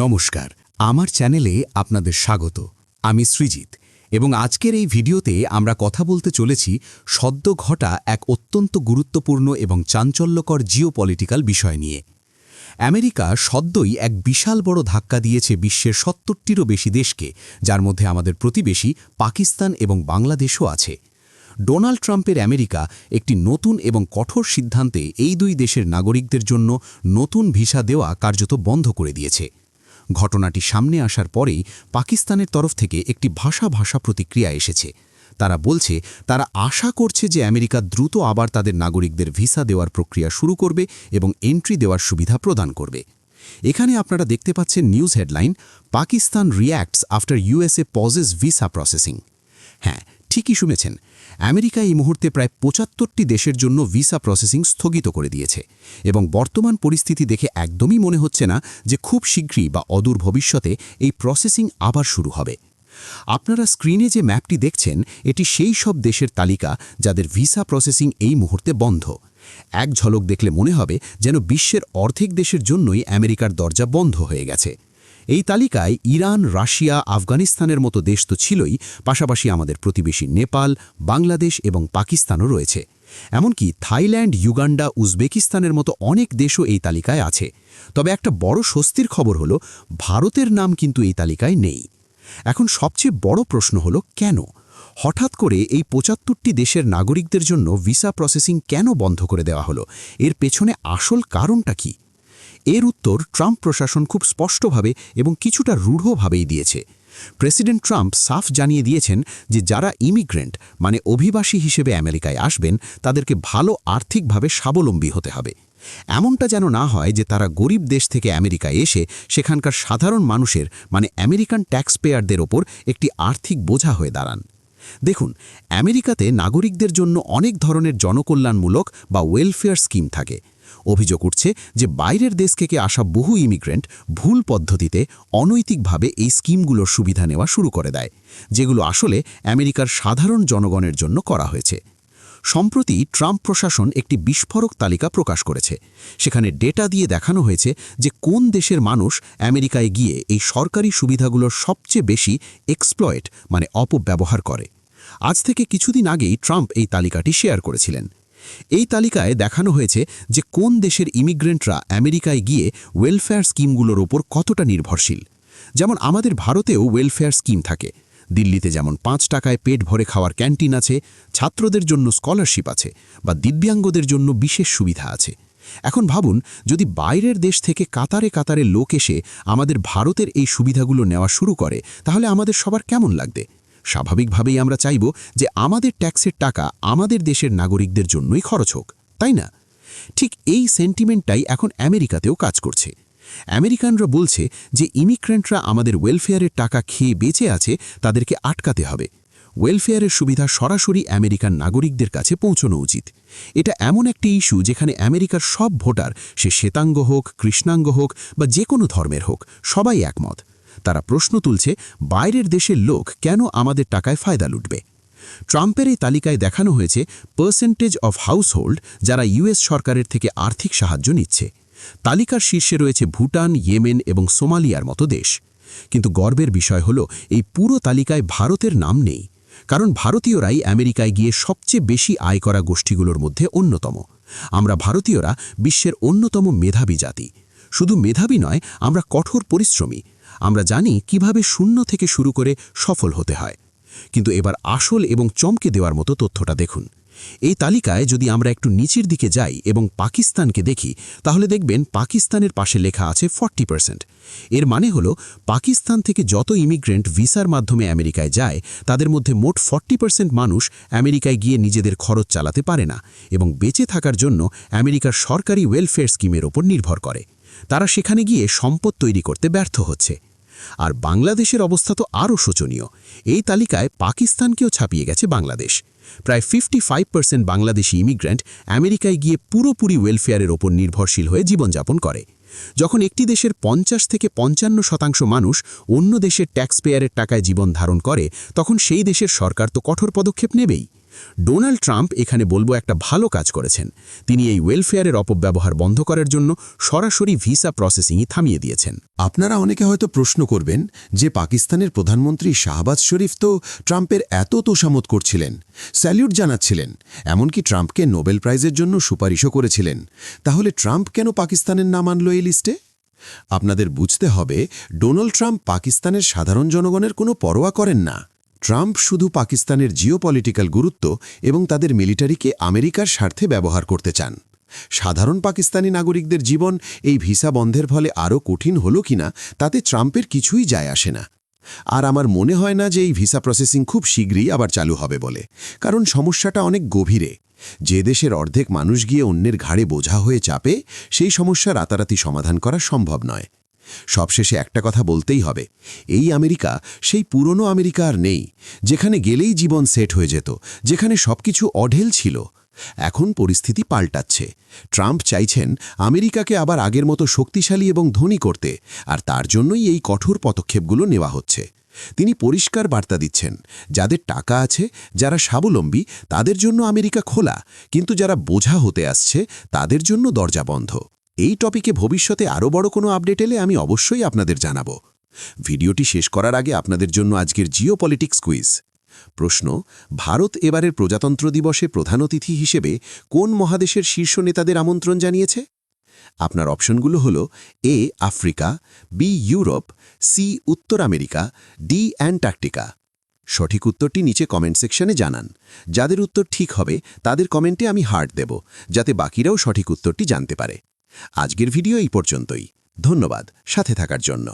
নমস্কার, আমার চ্যানেলে আপনাদের স্বাগত। আমি সৃজিত এবং আজকের এই ভিডিওতে আমরা কথা বলতে চলেছি সদ্য ঘটা এক অত্যন্ত গুরুত্বপূর্ণ এবং চাঞ্চল্যকর জিওপলিটিক্যাল বিষয় নিয়ে। আমেরিকা সদ্যই এক বিশাল বড় ধাক্কা দিয়েছে বিশ্বের ৭০টিরও বেশি দেশকে, যার মধ্যে আমাদের প্রতিবেশী পাকিস্তান এবং বাংলাদেশও আছে। ডোনাল্ড ট্রাম্পের আমেরিকা একটি নতুন এবং কঠোর সিদ্ধান্তে এই দুই দেশের নাগরিকদের জন্য নতুন ভিসা দেওয়া কার্যত বন্ধ করে দিয়েছে। ঘটনাটি সামনে আসার পরেই পাকিস্তানের তরফ থেকে একটি ভাষা প্রতিক্রিয়া এসেছে। তারা বলছে তারা আশা করছে যে আমেরিকা দ্রুত আবার তাদের নাগরিকদের ভিসা দেওয়ার প্রক্রিয়া শুরু করবে এবং এন্ট্রি দেওয়ার সুবিধা প্রদান করবে। এখানে আপনারা দেখতে পাচ্ছেন news headline, Pakistan reacts after USA pauses visa processing. হ্যাঁ, ঠিকই শুনেছেন, আমেরিকা এই মুহূর্তে প্রায় ৭৫টি দেশের জন্য ভিসা প্রসেসিং স্থগিত করে দিয়েছে এবং বর্তমান পরিস্থিতি দেখে একদমই মনে হচ্ছে না যে খুব শীঘ্রই বা অদূর ভবিষ্যতে এই প্রসেসিং আবার শুরু হবে। আপনারা স্ক্রিনে যে ম্যাপটি দেখছেন, এটি সেই সব দেশের তালিকা যাদের ভিসা প্রসেসিং এই মুহূর্তে বন্ধ। এক ঝলক দেখলে মনে হবে যেন বিশ্বের অর্ধেক দেশের জন্যই আমেরিকার দরজা বন্ধ হয়ে গেছে। এই তালিকায় ইরান, রাশিয়া, আফগানিস্তানের মতো দেশ তো ছিলই, পাশাপাশি আমাদের প্রতিবেশী নেপাল, বাংলাদেশ এবং পাকিস্তানও রয়েছে। এমনকি থাইল্যান্ড, ইউগান্ডা, উজবেকিস্তানের মতো অনেক দেশও এই তালিকায় আছে। তবে একটা বড় স্বস্তির খবর হলো, ভারতের নাম কিন্তু এই তালিকায় নেই। এখন সবচেয়ে বড় প্রশ্ন হলো, কেন হঠাৎ করে এই ৭৫টি দেশের নাগরিকদের জন্য ভিসা প্রসেসিং কেন বন্ধ করে দেওয়া হলো? এর পেছনে আসল কারণটা কি? এর উত্তর ট্রাম্প প্রশাসন খুব স্পষ্টভাবে এবং কিছুটা রূঢ়ভাবেই দিয়েছে। প্রেসিডেন্ট ট্রাম্প সাফ জানিয়ে দিয়েছেন যে যারা ইমিগ্রেন্ট মানে অভিবাসী হিসেবে আমেরিকায় আসবেন, তাদেরকে ভালো আর্থিকভাবে স্বাবলম্বী হতে হবে। এমনটা যেন না হয় যে তারা গরিব দেশ থেকে আমেরিকায় এসে সেখানকার সাধারণ মানুষের মানে আমেরিকান ট্যাক্স পেয়ারদের ওপর একটি আর্থিক বোঝা হয়ে দাঁড়ান। দেখুন, আমেরিকাতে নাগরিকদের জন্য অনেক ধরনের জনকল্যাণমূলক বা ওয়েলফেয়ার স্কিম থাকে। অভিযোগ উঠছে যে বাইরের দেশ থেকে আসা বহু ইমিগ্রেন্ট ভুল পদ্ধতিতে অনৈতিকভাবে এই স্কিমগুলোর সুবিধা নেওয়া শুরু করে দেয়, যেগুলো আসলে আমেরিকার সাধারণ জনগণের জন্য করা হয়েছে। সম্প্রতি ট্রাম্প প্রশাসন একটি বিস্ফোরক তালিকা প্রকাশ করেছে। সেখানে ডেটা দিয়ে দেখানো হয়েছে যে কোন দেশের মানুষ আমেরিকায় গিয়ে এই সরকারি সুবিধাগুলোর সবচেয়ে বেশি এক্সপ্লয়েট মানে অপব্যবহার করে। আজ থেকে কিছুদিন আগেই ট্রাম্প এই তালিকাটি শেয়ার করেছিলেন। এই তালিকায় দেখানো হয়েছে যে কোন দেশের ইমিগ্রেন্টরা আমেরিকায় গিয়ে ওয়েলফেয়ার স্কিমগুলোর ওপর কতটা নির্ভরশীল। যেমন আমাদের ভারতেও ওয়েলফেয়ার স্কিম থাকে। দিল্লিতে যেমন ৫ টাকায় পেট ভরে খাওয়ার ক্যান্টিন আছে, ছাত্রদের জন্য স্কলারশিপ আছে বা দিব্যাঙ্গদের জন্য বিশেষ সুবিধা আছে। এখন ভাবুন, যদি বাইরের দেশ থেকে কাতারে কাতারে লোক এসে আমাদের ভারতের এই সুবিধাগুলো নেওয়া শুরু করে, তাহলে আমাদের সবার কেমন লাগবে? স্বাভাবিকভাবেই আমরা চাইব যে আমাদের ট্যাক্সের টাকা আমাদের দেশের নাগরিকদের জন্যই খরচ হোক, তাই না? ঠিক এই সেন্টিমেন্টটাই এখন আমেরিকাতেও কাজ করছে। আমেরিকানরা বলছে যে ইমিগ্রেন্টরা আমাদের ওয়েলফেয়ারের টাকা খেয়ে বেঁচে আছে, তাদেরকে আটকাতে হবে। ওয়েলফেয়ারের সুবিধা সরাসরি আমেরিকান নাগরিকদের কাছে পৌঁছানো উচিত। এটা এমন একটি ইস্যু যেখানে আমেরিকার সব ভোটার, সে শ্বেতাঙ্গ হোক, কৃষ্ণাঙ্গ হোক বা যে কোনো ধর্মের হোক, সবাই একমত। তারা প্রশ্ন তুলছে, বাইরের দেশের লোক কেন আমাদের টাকায় ফায়দা লুটবে? ট্রাম্পের এই তালিকায় দেখানো হয়েছে পার্সেন্টেজ অফ হাউসহোল্ড যারা ইউএস সরকারের থেকে আর্থিক সাহায্য নিচ্ছে। তালিকার শীর্ষে রয়েছে ভুটান, ইয়েমেন এবং সোমালিয়ার মতো দেশ। কিন্তু গর্বের বিষয় হলো, এই পুরো তালিকায় ভারতের নাম নেই, কারণ ভারতীয়রাই আমেরিকায় গিয়ে সবচেয়ে বেশি আয় করা গোষ্ঠীগুলোর মধ্যে অন্যতম। আমরা ভারতীয়রা বিশ্বের অন্যতম মেধাবী জাতি। শুধু মেধাবী নয়, আমরা কঠোর পরিশ্রমী। আমরা জানি কিভাবে শূন্য থেকে শুরু করে সফল হতে হয়। কিন্তু এবার আসল এবং চমকে দেওয়ার মতো তথ্যটা দেখুন। এই তালিকায় যদি আমরা একটু নিচের দিকে যাই এবং পাকিস্তানকে দেখি, তাহলে দেখবেন পাকিস্তানের পাশে লেখা আছে 40%। এর মানে হলো, পাকিস্তান থেকে যত ইমিগ্রেন্ট ভিসার মাধ্যমে আমেরিকায় যায়, তাদের মধ্যে মোট 40% মানুষ আমেরিকায় গিয়ে নিজেদের খরচ চালাতে পারে না এবং বেঁচে থাকার জন্য আমেরিকার সরকারি ওয়েলফেয়ার স্কিমের ওপর নির্ভর করে। তারা সেখানে গিয়ে সম্পদ তৈরি করতে ব্যর্থ হচ্ছে। আর বাংলাদেশের অবস্থা তো আরও শোচনীয়। এই তালিকায় পাকিস্তানকেও ছাপিয়ে গেছে বাংলাদেশ। প্রায় 55% বাংলাদেশি ইমিগ্রেন্ট আমেরিকায় গিয়ে পুরোপুরি ওয়েলফেয়ারের ওপর নির্ভরশীল হয়ে জীবনযাপন করে। যখন একটি দেশের 50 থেকে 55% মানুষ অন্য দেশের ট্যাক্স পেয়ারের টাকায় জীবন ধারণ করে, তখন সেই দেশের সরকার তো কঠোর পদক্ষেপ নেবেই। ডোনাল্ড ট্রাম্প এখানে বলবো একটা ভালো কাজ করেছেন। তিনি এই ওয়েলফেয়ারের অপব্যবহার বন্ধ করার জন্য সরাসরি ভিসা প্রসেসিংই থামিয়ে দিয়েছেন। আপনারা অনেকে হয়তো প্রশ্ন করবেন যে পাকিস্তানের প্রধানমন্ত্রী শাহবাজ শরীফ তো ট্রাম্পের এত তোষামত করছিলেন, স্যালিউট জানাচ্ছিলেন, এমনকি ট্রাম্পকে নোবেল প্রাইজের জন্য সুপারিশও করেছিলেন। তাহলে ট্রাম্প কেন পাকিস্তানের নাম আনল এই লিস্টে? আপনাদের বুঝতে হবে, ডোনাল্ড ট্রাম্প পাকিস্তানের সাধারণ জনগণের কোনো পরোয়া করেন না। ট্রাম্প শুধু পাকিস্তানের জিওপলিটিক্যাল গুরুত্ব এবং তাদের মিলিটারিকে আমেরিকার স্বার্থে ব্যবহার করতে চান। সাধারণ পাকিস্তানি নাগরিকদের জীবন এই ভিসা বন্ধের ফলে আরও কঠিন হলো কিনা তাতে ট্রাম্পের কিছুই যায় আসে না। আর আমার মনে হয় না যে এই ভিসা প্রসেসিং খুব শীঘ্রই আবার চালু হবে বলে, কারণ সমস্যাটা অনেক গভীরে। যে দেশের অর্ধেক মানুষ গিয়ে অন্যের ঘাড়ে বোঝা হয়ে চাপে, সেই সমস্যা রাতারাতি সমাধান করা সম্ভব নয়। সবশেষে একটা কথা বলতেই হবে, এই আমেরিকা সেই পুরনো আমেরিকা আর নেই, যেখানে গেলেই জীবন সেট হয়ে যেত, যেখানে সবকিছু অঢেল ছিল। এখন পরিস্থিতি পাল্টাচ্ছে। ট্রাম্প চাইছেন আমেরিকাকে আবার আগের মতো শক্তিশালী এবং ধনী করতে, আর তার জন্যই এই কঠোর পদক্ষেপগুলো নেওয়া হচ্ছে। তিনি পরিষ্কার বার্তা দিচ্ছেন, যাদের টাকা আছে, যারা স্বাবলম্বী, তাদের জন্য আমেরিকা খোলা, কিন্তু যারা বোঝা হতে আসছে তাদের জন্য দরজা বন্ধ। এই টপিকে ভবিষ্যতে আরও বড় কোনো আপডেট এলে আমি অবশ্যই আপনাদের জানাবো। ভিডিওটি শেষ করার আগে আপনাদের জন্য আজকের জিওপলিটিক্স কুইজ প্রশ্ন: ভারত এবারের প্রজাতন্ত্র দিবসে প্রধান অতিথি হিসেবে কোন মহাদেশের শীর্ষ নেতাদের আমন্ত্রণ জানিয়েছে? আপনার অপশনগুলো হল A Africa, B Europe, C উত্তর আমেরিকা, ডি অ্যান্টার্কটিকা। সঠিক উত্তরটি নিচে কমেন্ট সেকশনে জানান। যাদের উত্তর ঠিক হবে তাদের কমেন্টে আমি হার্ট দেব, যাতে বাকিরাও সঠিক উত্তরটি জানতে পারে। আজকের ভিডিও এই পর্যন্তই। ধন্যবাদ সাথে থাকার জন্য।